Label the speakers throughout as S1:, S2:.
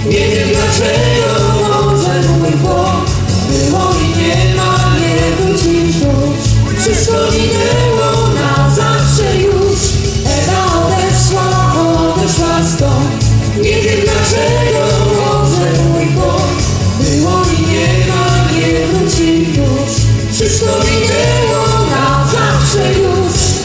S1: Nie wiem dlaczego, może mój błąd. Było i nie ma, nie wrócisz już. Wszystko minęło na zawsze już. Ewa odeszła stąd. Nie wiem dlaczego, może mój błąd. Było i nie ma, nie wróci już. Wszystko minęło na zawsze już.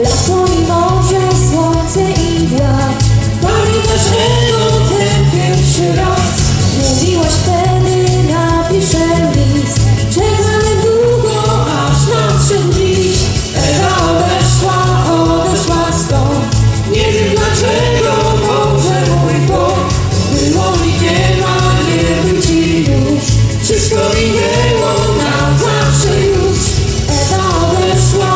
S1: Lato i morze, słońce i wiatr. Pamiętasz ten pierwszy raz? Mówiłaś wtedy, napiszę list. Czekamy długo, aż nadszedł dziś. Ewa odeszła stąd. Nie wiem dlaczego, może mój błąd. Było i nie ma, nie wróci już. Wszystko minęło na zawsze już. Ewa odeszła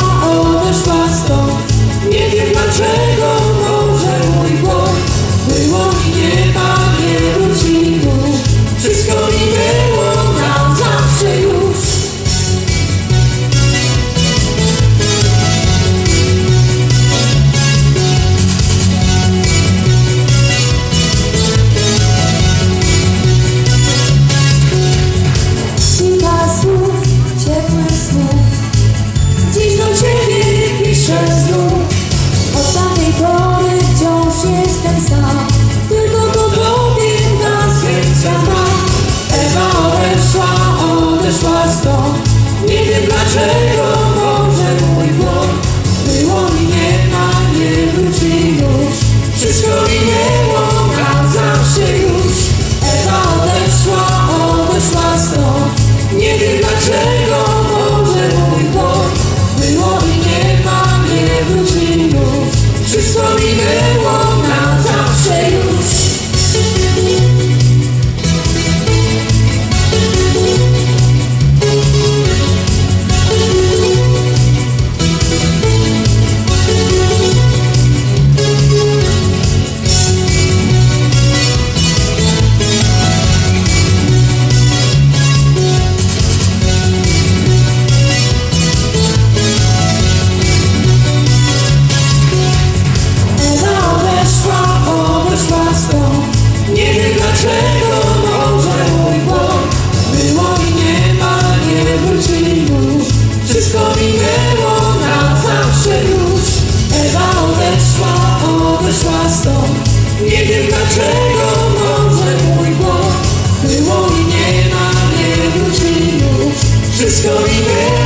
S1: stąd. Nie wiem dlaczego, może mój błąd. Było i nie ma, nie wróci już. Wszystko minęło na zawsze już. Kilka słów, ciepłych słów. Dziś do ciebie piszę znów. Od tamtej pory wciąż jestem sam. Tylko po tobie na serca mam. Ewa odeszła stąd. Nie wiem dlaczego, może mój błąd. Było i nie ma, nie wróci już. Wszystko minęło na zawsze już. Ewa odeszła stąd. Nie wiem dlaczego, może mój błąd. Było i nie ma, nie wróci już. Wszystko minęło na zawsze już. Nie wiem dlaczego, może mój błąd. Było i nie ma, nie wróci już. Wszystko minęło na zawsze już. Ewa odeszła stąd. Nie wiem dlaczego, może mój błąd. Było i nie ma, nie wróci już. Wszystko minęło